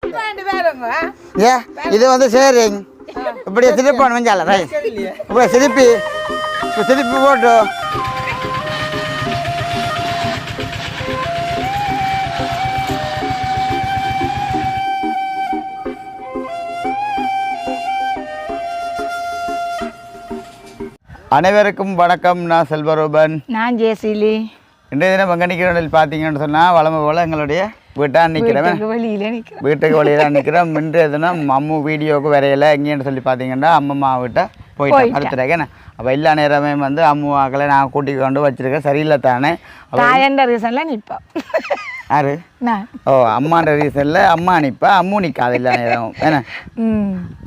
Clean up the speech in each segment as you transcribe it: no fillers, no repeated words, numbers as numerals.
ஏ இது வந்து ஷேரிங் இப்படி திருப்பி மஞ்சால இப்படி திருப்பி திருப்பி போட்டு அனைவருக்கும் வணக்கம். நான் செல்வரூபன். நான் ஜெயசீலி. இன்றைய தினம் வெங்கனிக்கிறோம் பார்த்தீங்கன்னு சொன்னால் வளமை போல் எங்களுடைய வீட்டாக நிற்கிறேன். வீட்டுக்கு வழியில் நிற்கிறோம். இன்றைய தினம் அம்மு வீடியோவுக்கு வரையில எங்கேன்னு சொல்லி பார்த்தீங்கன்னா அம்மம்மா வீட்டை போயிட்டேன் அடுத்துறேன். அப்போ எல்லா நேரமே வந்து அம்முவாக்களை நான் கூட்டிக் கொண்டு வச்சுருக்கேன். சரியில்லை தானே ரீசனில் நிற்பா யாரு? ஓ அம்மான்ற ரீசனில் அம்மா நிற்பா, அம்மு நிற்காது எல்லா நேரம் ஏன்னா.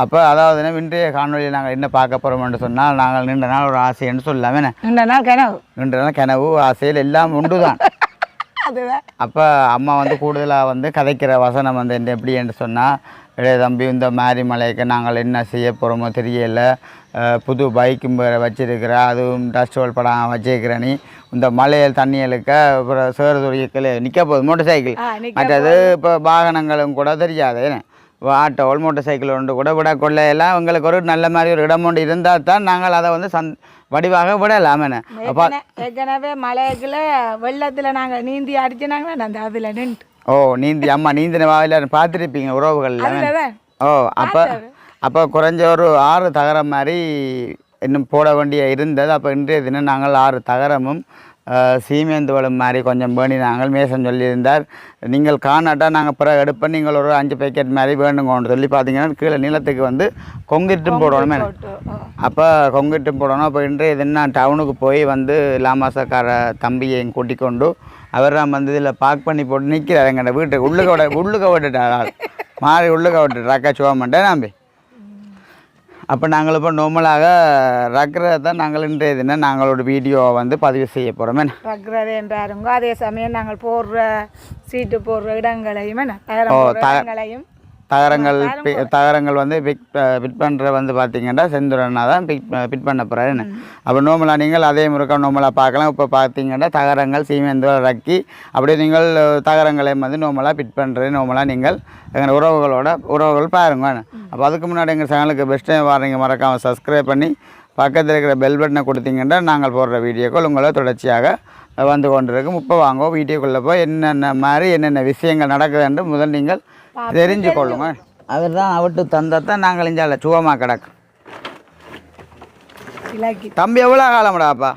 அப்போ அதாவது இன்றைய காணொலியில் நாங்கள் என்ன பார்க்க போகிறோம்னு சொன்னால் நாங்கள் நீண்ட நாள் ஒரு ஆசைன்னு சொல்லலாம். என்ன நீண்ட நாள் கனவு ஆசையில் எல்லாம் உண்டு தான். அப்போ அம்மா வந்து கூடுதலாக வந்து கதைக்கிற வசனம் வந்து என்ன எப்படி என்று சொன்னால், இளைய தம்பி இந்த மாரி மலைக்கு நாங்கள் என்ன செய்ய போகிறோமோ தெரியல, புது பைக்கும் வச்சிருக்கிற, அதுவும் டஸ்ட்வல் படம் வச்சிருக்கிற, நீ இந்த மலையில் தண்ணியலுக்க அப்புறம் சேறுதுறையில் நிற்க போகுது மோட்டர் சைக்கிள். மற்றது இப்போ வாகனங்களும் கூட தெரியாது. ஆட்டோல் மோட்டர் சைக்கிள் ஒன்று கூட விட கொள்ளையெல்லாம் எங்களுக்கு ஒரு நல்ல மாதிரி ஒரு இடம் ஒன்று இருந்தால் தான் நாங்கள் அதை வந்து வடிவாக விடலாமே. அப்போ ஏற்கனவே மலைக்குள்ள வெள்ளத்தில் நாங்கள் நீந்தி அடிச்சுனாங்களே அந்த அதில் நின்று நீந்தி அம்மா நீந்தின வாயில பார்த்துருப்பீங்க உறவுகள். அப்போ குறைஞ்ச ஒரு 6 தகரம் மாதிரி இன்னும் போட வேண்டிய இருந்தது. அப்போ இன்றைய தினம் நாங்கள் 6 தகரமும் சீமேந்து வளம் மாதிரி கொஞ்சம் வேண்டி நாங்கள் மேசன் சொல்லியிருந்தார். நீங்கள் காணாட்டா நாங்கள் பிறகு எடுப்பேன், நீங்கள் ஒரு 5 பேக்கெட் மாதிரி வேணுங்கன்னு சொல்லி பார்த்தீங்கன்னா கீழே நிலத்துக்கு வந்து கொங்கிட்டும் போடணுமே. அப்போ கொங்கிட்டும் போடணும். அப்போ இன்றைய தினம் டவுனுக்கு போய் வந்து லாமாசக்கார தம்பியையும் கூட்டிக் கொண்டு அவர் தான் வந்து இதில் பார்க் பண்ணி போட்டு நிற்கிறார். எங்கள்ட வீட்டுக்கு உள்ளுக்க விட்டுட்டார் மாறி உள்ளுக்க விட்டுட்டு ரக்கா சுவ மாட்டேன் நம்பி. அப்போ நாங்கள் இப்போ நார்மலாக ரக்கிறத தான் நாங்கள் இன்றைய தினம் நாங்களோட வீடியோவை வந்து பதிவு செய்ய போகிறோமே. ரக்கிறதே பாருங்க. அதே சமயம் நாங்கள் போடுற சீட்டு போடுற இடங்களையும் தகரங்கள் வந்து பிட் பண்ணுற வந்து பார்த்தீங்கன்னா செந்துரனா தான் பிட் பண்ண போகிறாரு. அப்போ நோமலாக நீங்கள் அதே முறைக்கா நோமலாக பார்க்கலாம். இப்போ பார்த்தீங்கன்னா தகரங்கள் சீமெந்து ரக்கி அப்படியே நீங்கள் தகரங்களையும் வந்து நோமலாக பிட் பண்ணுறது நோமலாக நீங்கள் எங்கள் உறவுகள் பாருங்க. அப்போ அதுக்கு முன்னாடி எங்கள் சேனலுக்கு பெஸ்ட்டாக வாரீங்க மறக்காமல் சப்ஸ்கிரைப் பண்ணி பக்கத்தில் இருக்கிற பெல் பட்டனை கொடுத்தீங்கன்னா நாங்கள் போடுற வீடியோக்கள் உங்களை தொடர்ச்சியாக வந்து கொண்டு இருக்கும். இப்போ வாங்க வீடியோக்குள்ளே போய் என்னென்ன மாதிரி என்னென்ன விஷயங்கள் நடக்குதுன்னு முதல் நீங்கள் தெரிஞ்சு கொள்ளுங்க. அவர் தான் அவட்டு தந்தால் தான் நாங்கள் இஞ்சால சுவமாக கிடக்கு. தம்பி எவ்வளோ காலம்டாப்பா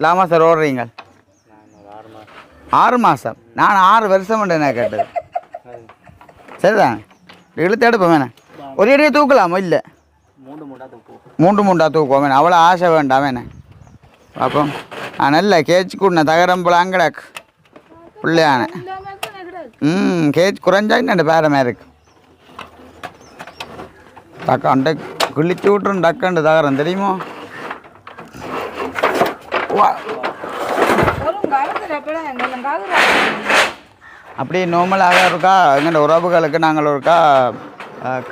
லாமா சார் ஓடுறீங்க? 6 மாதம். நான் 6 வருஷம் என்ன கேட்டது. சரிதான் இழுத்து எடுப்போம் வேணே. ஒரு இடையே தூக்கலாமா? இல்லை 3 மூண்டா தூக்குவோம் வேணே. அவ்வளோ ஆசை வேண்டாம் வேணே. பார்ப்போம். நல்ல கேச்சு கூடின தகரம் போல அங்கடாக்கு பிள்ளையான கேச்சு குறைஞ்சா இன்னும் பேரமே இருக்கு. டக்காண்ட கிழிச்சு விட்டுரும் டக்காண்டு தகரம் தெரியுமோ. அப்படியே நார்மலாக இருக்கா எங்கள்ட உறவுகளுக்கு நாங்கள் ஒருக்கா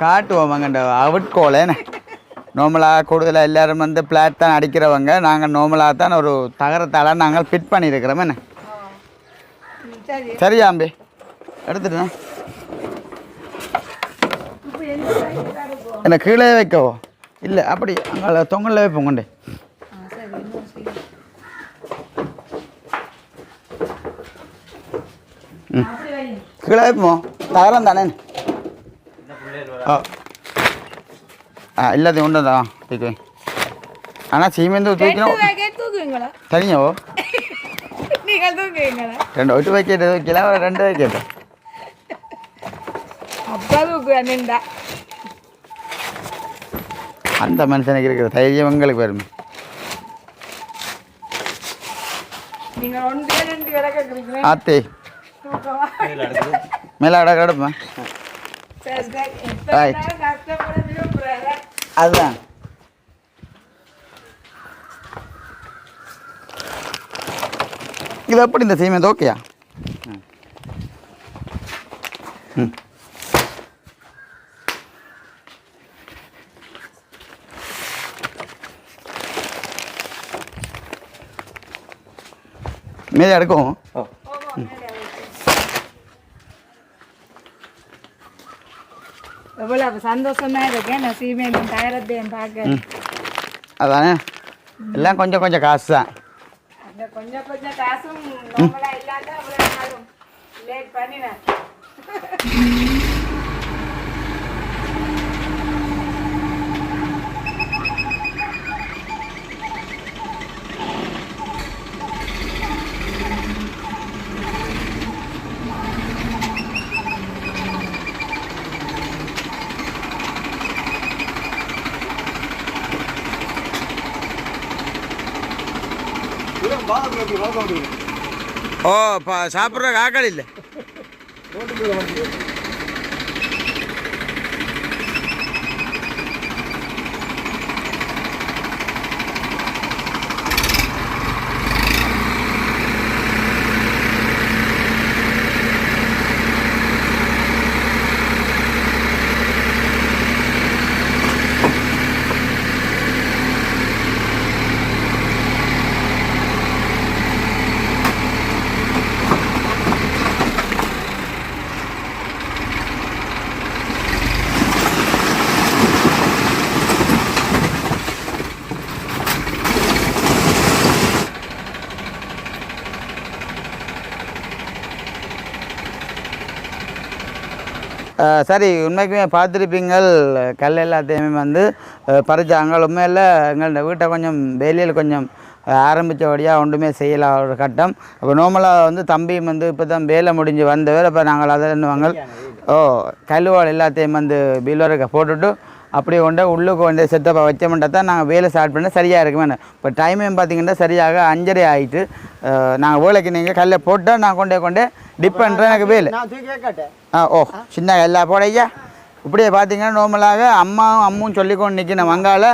காட்டுவோம். எங்கள்ட அவுட்கோலேன்னு நார்மலாக கூடுதலாக எல்லோரும் வந்து பிளாட் தான் அடிக்கிறவங்க. நாங்கள் நார்மலாக தான் ஒரு தகரத்தால் நாங்கள் ஃபிட் பண்ணியிருக்கிறோம். என்ன சரியா அம்பி எடுத்துட்டேன். என்ன கீழே வைக்கவோ? இல்லை அப்படி அங்கே தொங்கலில் வைப்போம் கொண்டு. கீழே வைப்போம் தகரம் தானே. இல்லாத உண்டு தான் தூக்குவேன். ஆனால் சீமெந்து தூக்கினா தனியாவோ? 2 1 வைக்கெட்டு தூக்கலாம், 2 வைக்கெட்டு அந்த மனுஷனுக்கு இருக்கிற தைரியம் உங்களுக்கு வருமே. ஆத்தே மேலே அட கிடப்பேன். அதுதான் இது எப்படி இந்த சீமெண்ட் ஓகேயா? மேலே எடுக்கும். எவ்வளவு சந்தோஷமா இருக்கேன் நான் சீமையின் தயாரத்தையும் பார்க்க. அதானே எல்லாம் கொஞ்சம் கொஞ்சம் காசு தான். அந்த கொஞ்சம் கொஞ்சம் காசும் நம்மளா இல்லாத அவ்வளோ நாளும் லேட் பண்ணினேன். ஓ சாப்பிட்ற காக்கள் இல்லை. சரி, உண்மைக்குமே பார்த்துருப்பீங்கள் கல் எல்லாத்தையுமே வந்து பறிச்சாங்க. உண்மையில் எங்களோட வீட்டை கொஞ்சம் வேலையில் கொஞ்சம் ஆரம்பித்தபடியாக ஒன்றுமே செய்யலாம் ஒரு கட்டம். அப்போ நார்மலாக வந்து தம்பியும் வந்து இப்போ தான் வேலை முடிஞ்சு வந்தவர். அப்போ நாங்கள் அதை என்னவாங்க கல்லுவாள் எல்லாத்தையும் வந்து பில்வருக்கு போட்டுவிட்டு அப்படியே கொண்டு உள்ளுக்கு வந்து செட்டப்பை வச்சோம்னா தான் நாங்கள் வேலை ஸ்டார்ட் பண்ண சரியாக இருக்குமே. இப்போ டைமையும் பார்த்திங்கன்னா சரியாக 5:30 ஆகிட்டு நாங்கள் வேலைக்கு நீங்கள் கல்லை போட்டால் நான் கொண்டே டிப் பண்ணுறேன். எனக்கு வேலை ஓ சின்ன எல்லா போடையா இப்படியே பார்த்தீங்கன்னா நார்மலாக அம்மும் சொல்லிக்கொண்டு நிற்கணும். வங்காள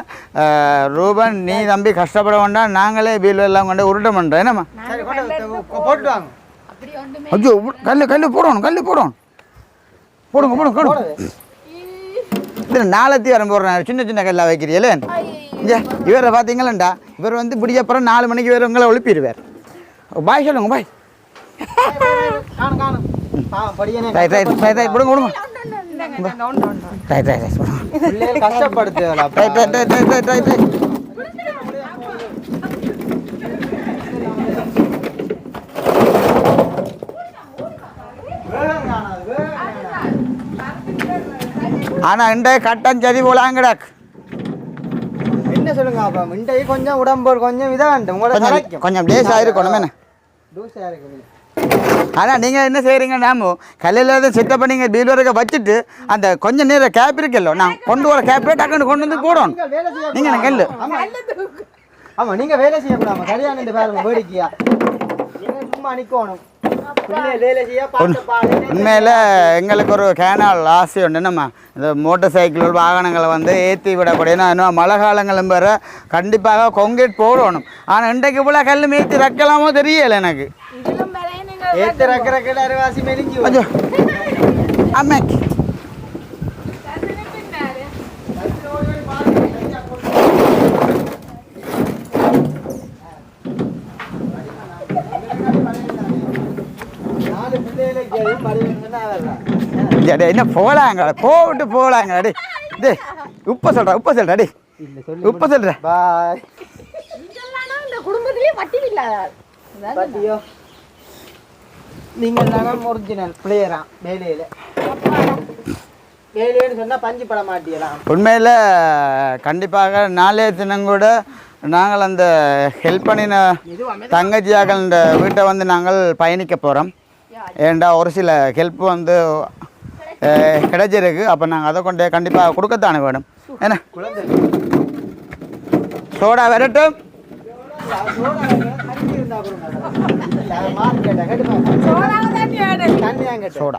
ரூபன் நீ தம்பி கஷ்டப்பட வேண்டாம், நாங்களே வீல் எல்லாம் கொண்டு உருட்டை பண்ணுறோம். என்னம்மா போட்டுவாங்க. ஐயோ கல் போடுங்க இது நாளத்தி வரம் போடுறேன். சின்ன கல்லாக வைக்கிறீங்களே இவரை பார்த்தீங்களா, இவர் வந்து பிடிச்சப்புறம் 4 மணிக்கு வேறு உங்களை ஒழுப்பிடுவார். பாய் சொல்லுங்க பாய். ஆனா இந்த கட்டம் சரி போலாங்கடாக் என்ன சொல்லுங்க. அப்ப இன்றைக்கு கொஞ்சம் உடம்பு கொஞ்சம் இதாக கொஞ்சம் டேஸ் ஆயிருக்கணும் என்ன. ஆனால் நீங்கள் என்ன செய்கிறீங்க, நாம கல்லில் செட்டப் பண்ணிங்க பீலருக்கு வச்சுட்டு அந்த கொஞ்சம் நேரம் கேப் இருக்கല്ലോ நான் கொண்டு வர கேப்பே டக்குன்னு கொண்டு வந்து போடணும். நீங்கள் கல் ஆமாம் நீங்கள் வேலை செய்யக்கூடாது. கல்யாணம் பாருங்க வேடிக்கையா சும்மா நிற்கணும். உண்மையில் எங்களுக்கு ஒரு கேனால் ஆசை உண்டு. என்னம்மா இந்த மோட்டர் சைக்கிள் வாகனங்களை வந்து ஏற்றி விடக்கூடிய மழை காலங்களும் வேறு கண்டிப்பாக கொங்கிட் போடணும். ஆனால் இன்றைக்கு இவ்வளோ கல் மேய்ச்சி வைக்கலாமோ தெரியலை எனக்கு. ஏத்து ரக்கரக்கட அரைவாசி மெலிஞ்சு ஐயோ அம்மாக்கு என்ன போலாங்க போட்டு போலாங்க. அடி டே உப்ப சொல்றா டே உப்ப சொல்ற பாய். இந்த குடும்பத்திலே வட்டி இல்லாத பட்டியோ நீங்கள் தான் ஒரிஜினல் பிளேயரா வேலையில் வேலைன்னு சொன்னால் பஞ்சு பட மாட்டீங்களா. உண்மையில் கண்டிப்பாக நாளைய தினம் கூட நாங்கள் அந்த ஹெல்ப் பண்ணின தங்கச்சியாக இந்த வீட்டை வந்து நாங்கள் பயணிக்க போகிறோம். ஏண்டா ஒரு சில ஹெல்ப் வந்து கிடைச்சிருக்கு. அப்போ நாங்கள் அதை கொண்டு கண்டிப்பாக கொடுக்கத்தானே வேணும். என்ன சோடா வரட்டும். சோடா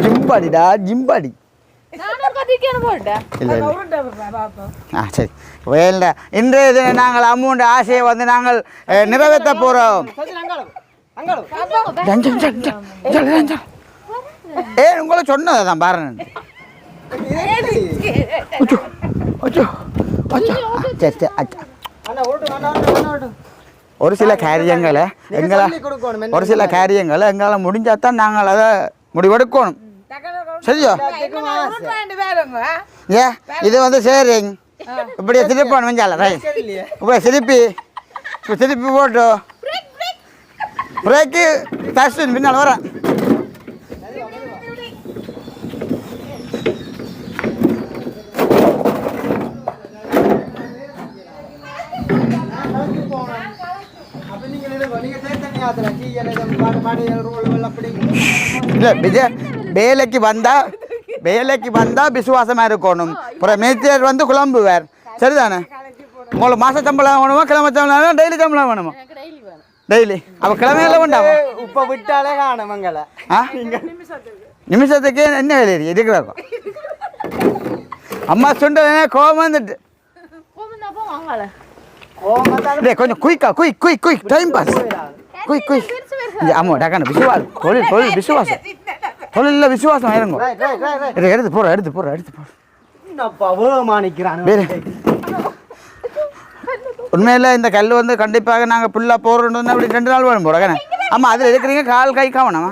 ஜிம்பாடிடா ஜிம்பாடி. சரி வேலை இன்றைய தினம் நாங்கள் அமௌண்ட் ஆசையை வந்து நாங்கள் நிறைவேற்ற போகிறோம். உங்களை சொன்னதான் பாருங்க அச்சோ அச்சோ சரி சரி அச்சா அண்ணா ஓட்டு அண்ணா ஒரு சில காரியங்களை எங்களால் ஒரு சில காரியங்களை எங்களால் முடிஞ்சால் தான் நாங்கள் அதை முடிவெடுக்கணும் சரியா ஏ இது வந்து சரிங்க இப்படியே திருப்பான் வெஞ்சால இப்படியே திருப்பி போட்டு பிரேக்கு தர்ஷன் பின்னால் வரேன் இல்லை விஜய் வேலைக்கு வந்தா விசுவாசமா இருக்கணும் அப்புறம் மேய்ச்சல் வந்து குழம்புவார் சரிதானே உங்களுக்கு மாச சம்பளம் வேணுமா கிழமை சம்பளம் டெய்லி சம்பளம் வேணுமா டெய்லி அப்போ கிழமையில வேண்டாம் உப்ப விட்டாலே காணுமங்கள நிமிஷத்துக்கு என்ன வேலை இருக்கிறாங்க அம்மா சொன்ன கோபம் வந்துட்டு கொஞ்சம் குயிக் டைம் பாஸ் குயிக் ஆமா டக்கான விசுவாசம் தொழில் விசுவாசம் தொழிலில் விசுவாசம் ஆயிருங்க எடுத்து போற உண்மையில் இந்த கல் வந்து கண்டிப்பாக நாங்கள் ஃபுல்லாக போடுறோம் அப்படி 2 நாள் வேணும் போடுறேன் ஆமாம் அதில் இருக்கிறீங்க கால் கை காவணமா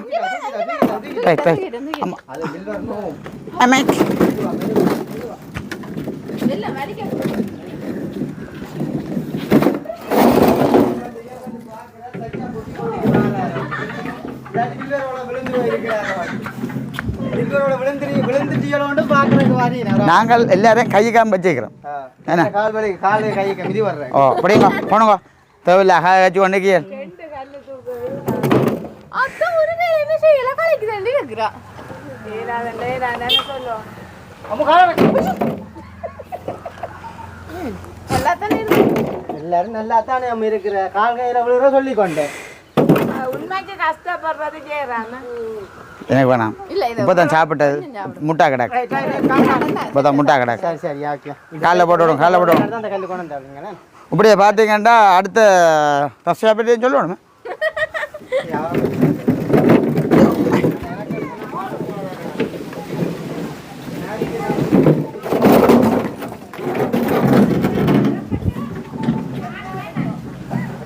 ரைட் ஆமாம் நாங்கள் எல்லாரும் கை காம் வச்சுக்கிறோம் ஓ அப்படிங்க போனுங்க தேவையில்ல ஆச்சு ஒன்றைக்கு எல்லாரும் நல்லா தானே நம்ம இருக்கிற கால் கையில விழுற சொல்லிக்கொண்டேன் உண்மைக்கு கஷ்டப்படுறது கேட்கறாங்க எனக்கு வேணாம் இப்போதான் சாப்பிட்டது முட்டா கிடக்கு இப்போதான் முட்டா கிடக்கு சரி சரி ஓகே காலைல போட்டுவிடும் அந்த கல்லு கொண்டு வந்தாங்க இப்படியே பார்த்தீங்கன்னா அடுத்த தஸ்யா பற்றியும் சொல்லணுமே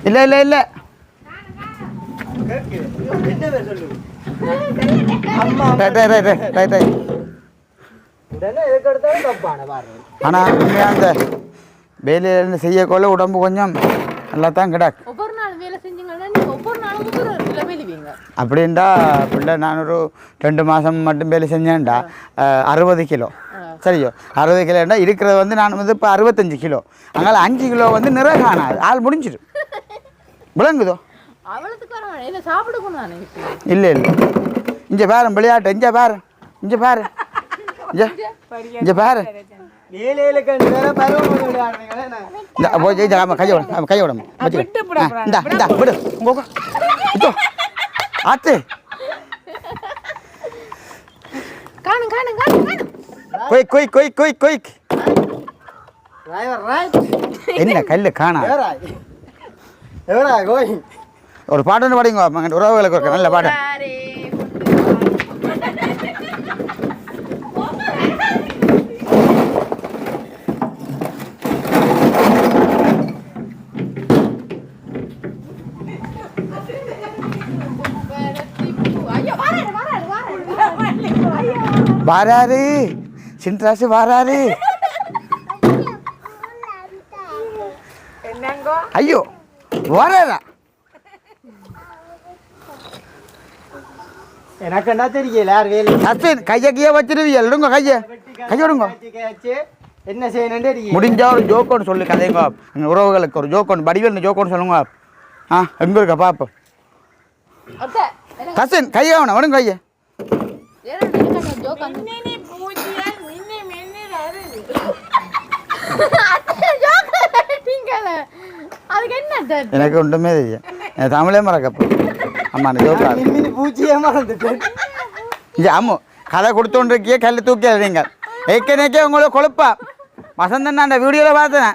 இல்லை ஆனால் அந்த வேலையிலேருந்து செய்யக்கொள்ள உடம்பு கொஞ்சம் நல்லா தான் கிடக்கு அப்படின்டா பிள்ளை நான் ஒரு 2 மாதம் மட்டும் வேலை செஞ்சேன்டா 60 கிலோ சரியோ 60 கிலோண்டா இருக்கிறது வந்து நான் வந்து இப்போ 65 கிலோ அதனால் 5 கிலோ வந்து நிறை காணாது ஆள் முடிஞ்சிடு விளங்குதோ இல்லை இங்கே பாரு விளையாட்டு இங்கே பாரு கையோட விடு ஆத்து கொய் என்ன கல்லு காணா ஒரு பாட்டு பாடிங்க உறவுகளுக்கு ஒரு நல்ல பாட்டு வாராரு சின்ராசு வாராரு ஐயோ வராரா எனக்கு என்ன தெரியல யார் வேலை அஸ்வின் கையை வச்சிருவீங்க எடுங்க கையோடுங்க என்ன செய்யணும் முடிஞ்சா ஒரு ஜோக்கோன்னு சொல்லு கதைங்க எங்கள் உறவுகளுக்கு ஒரு ஜோக்கோன்னு வடிவேல் ஜோக்கோன்னு சொல்லுங்க எங்க இருக்க பாப்போம் கசின் கையை வேணும் வடுங்க கையை எனக்கு ஒன்றுமே தெரியும் எனக்கு தமிழே மறக்கப்போ ஆமா பூச்சியே மறந்துட்டேன் ஆமா கதை கொடுத்தோன்றிருக்கியே கல் தூக்கி அறிங்க ஏற்கனவே உங்களை கொழுப்பா வசந்தன் நான் அந்த வீடியோவில் பார்த்தேன்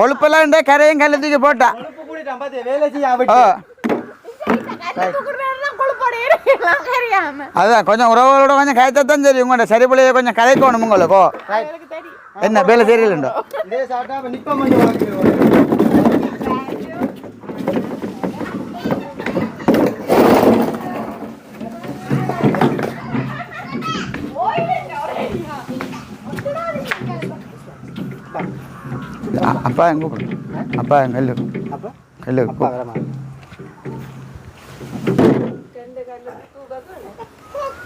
கொழுப்பெல்லாம் கரையும் கல் தூக்கி போட்டா அதான் கொஞ்சம் உறவுகளோட கொஞ்சம் கதைத்தான் சரி உங்களோட சரி பிள்ளைய கொஞ்சம் கதைக்கணும் உங்களுக்கோ என்ன வேலை சரியில்லைண்டோ இதே சாப்பிட்டா அப்ப நிப்ப மட்டும் வாங்கிடுவோம். அப்பா எங்க அப்பா கல்லு அப்ப கல்லு அப்பா வரமா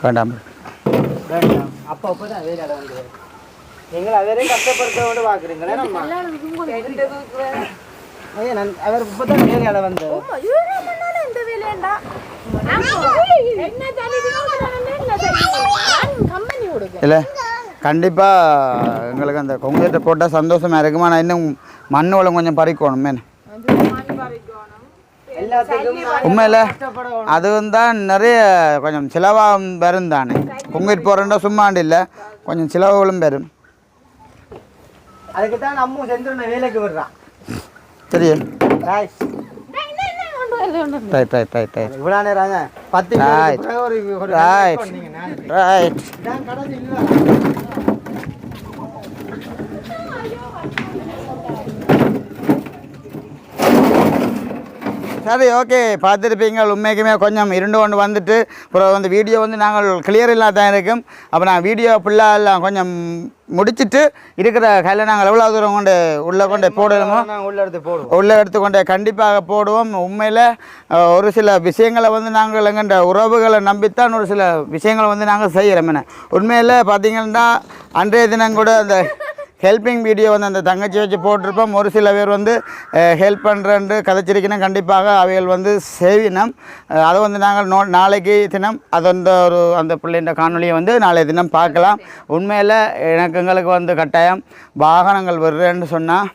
வேண்டாம் வேண்டாம். அப்பா அப்பதான் வேலையால வந்து நீங்கள் அவரே கஷ்டப்படுத்த பாக்குறீங்களே நம்ம அவர் இப்பதான் வேலையால வந்து இல்லை கண்டிப்பாக எங்களுக்கு அந்த கொங்குகிட்ட போட்டால் சந்தோஷமாக இருக்குமா நான் இன்னும் மண் வளம் கொஞ்சம் பறிக்கணும் மேன் உண்மையில் அதுவும் தான் நிறைய கொஞ்சம் சிலவாக வரும் தானே கொங்குகிட்டு போகிறேன்டா சும்மாண்டு இல்லை கொஞ்சம் சிலவுகளும் வரும் அதுக்கு தான் அம்மு சென்று வேலைக்கு விடுறான் சரி right right right right right இவ்வளோ நேரம் 10 Right. ஒரு Right. ரைட் இதான் கடந்து இல்லை சரி ஓகே பார்த்துருப்பீங்க உண்மைக்குமே கொஞ்சம் இருண்டு கொண்டு வந்துட்டு அப்புறம் வந்து வீடியோ வந்து நாங்கள் கிளியர் இல்லாதான் இருக்கும் அப்போ நான் வீடியோ ஃபுல்லாக எல்லாம் கொஞ்சம் முடிச்சுட்டு இருக்கிற கையில் நாங்கள் எவ்வளோ தூரம் கொண்டு உள்ளே கொண்டு போடணுமோ உள்ளே எடுத்து கொண்டு கண்டிப்பாக போடுவோம் உண்மையில் ஒரு சில விஷயங்களை வந்து நாங்கள் எங்கள்கிட்ட உறவுகளை நம்பித்தான் ஒரு சில விஷயங்களை வந்து நாங்கள் செய்கிறோம் என்ன உண்மையில் பார்த்தீங்கன்னா அன்றைய தினம் கூட அந்த ஹெல்ப்பிங் வீடியோ வந்து அந்த தங்கச்சி வச்சு போட்டிருப்போம் ஒரு சில பேர் வந்து ஹெல்ப் பண்ணுறேன்ட்டு கதைச்சிருக்கணும் கண்டிப்பாக அவைகள் வந்து செய்வினம் அதை வந்து நாங்கள் நாளைக்கு தினம் அது வந்து அந்த பிள்ளைன்ற காணொலியை வந்து நாளைய தினம் பார்க்கலாம் உண்மையில் எங்களுக்கு வந்து கட்டாயம் வாகனங்கள் வருதுன்னு சொன்னால்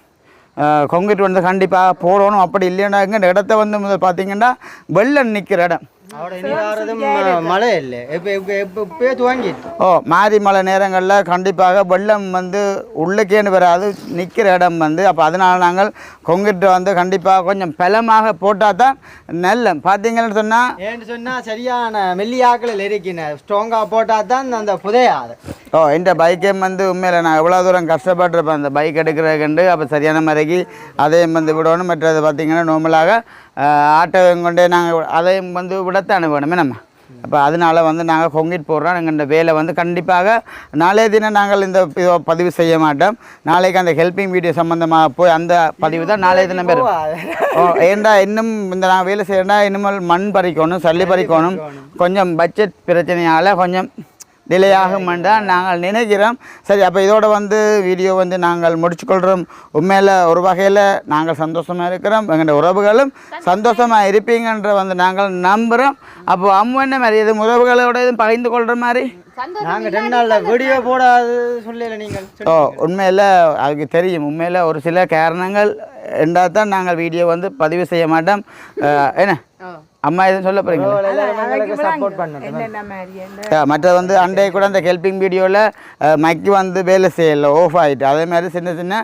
கொங்கிட்டு வந்து கண்டிப்பாக போடணும் அப்படி இல்லைன்னா இந்த இடத்த வந்து முதல் பார்த்தீங்கன்னா வெள்ளம் நிற்கிற இடம் மழை இல்லை இப்போ துவங்கி மாறி மழை நேரங்களில் கண்டிப்பாக வெள்ளம் வந்து உள்ளுக்கேன்னு வராது நிற்கிற இடம் வந்து அப்போ அதனால் நாங்கள் கொங்கிட்டு வந்து கண்டிப்பாக கொஞ்சம் பலமாக போட்டால் தான் நல்ல பார்த்தீங்கன்னு சொன்னால் சரியான மெல்லியாக்களில் இருக்கின ஸ்ட்ராங்காக போட்டால் தான் அந்த புதையாது இந்த பைக்கே வந்து உண்மையில் நான் எவ்வளோ தூரம் கஷ்டப்பட்டுருப்பேன் அந்த பைக் எடுக்கிறதுக்கு அப்போ சரியான முறைக்கு அதையும் வந்து விடணும் மற்றது பார்த்திங்கன்னா நார்மலாக ஆட்டோவையும் கொண்டே நாங்கள் அதையும் வந்து விடத்தானே வேணுமே நம்ம அப்போ அதனால் வந்து நாங்கள் கொங்கிட்டு போடுறோம் எங்கள் இந்த வேலை வந்து கண்டிப்பாக நாளைய தினம் நாங்கள் இந்த பதிவு செய்ய மாட்டோம் நாளைக்கு அந்த ஹெல்ப்பிங் வீடியோ சம்மந்தமாக போய் அந்த பதிவு தான் நாளைய தினம் பேர் ஏண்டா இன்னும் இந்த நான் வேலை செய்யறா இனிமேல் மண் பறிக்கணும் சல்லி பறிக்கணும் கொஞ்சம் பட்ஜெட் பிரச்சனையால் கொஞ்சம் டிலே ஆகும்னு நாங்கள் நினைக்கிறோம் சரி அப்போ இதோட வந்து வீடியோ வந்து நாங்கள் முடிச்சுக்கொள்கிறோம் உண்மையில் ஒரு வகையில் நாங்கள் சந்தோஷமாக இருக்கிறோம் எங்களுடைய உறவுகளும் சந்தோஷமாக இருப்பீங்கன்ற வந்து நாங்கள் நம்புகிறோம் அப்போ அம்மா என்ன மாதிரி எதுவும் உறவுகளோட எதுவும் பகிர்ந்து கொள்கிற மாதிரி நாங்கள் 2 நாளில் வீடியோ போடாது சொல்லல நீங்கள் உண்மையில் அதுக்கு தெரியும் உண்மையில் ஒரு சில காரணங்கள் இருந்தால் தான் நாங்கள் வீடியோ வந்து பதிவு செய்ய மாட்டோம் என்ன அம்மா எதுவும் சொல்ல போகிறீங்க மற்றது வந்து அன்றைய கூட அந்த ஹெல்ப்பிங் வீடியோவில் மைக்கு வந்து வேலை செய்யலை ஆஃப் ஆகிட்டு அதே மாதிரி சின்ன சின்ன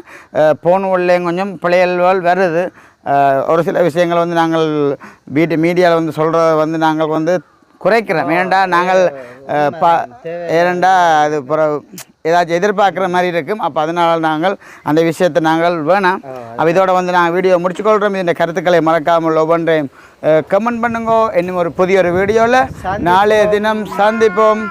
ஃபோன் உள்ளேயும் கொஞ்சம் பிள்ளைகள் வருது ஒரு சில விஷயங்கள் வந்து நாங்கள் மீடியாவில் வந்து சொல்கிறத வந்து நாங்கள் வந்து குறைக்கிறோம் ஏனண்டா நாங்கள் ஏனண்டா அது ஏதாச்சும் எதிர்பார்க்குற மாதிரி இருக்கும் அப்போ அதனால் நாங்கள் அந்த விஷயத்தை நாங்கள் வேணாம் அப்போ இதோட வந்து நாங்கள் வீடியோ முடிச்சுக்கொள்கிறோம் இந்த கருத்துக்களை மறக்காமல் ஒவ்வொன்றையும் கமெண்ட் பண்ணுங்க இன்னும் ஒரு புதிய ஒரு வீடியோவில் நாளைய தினம் சந்திப்போம்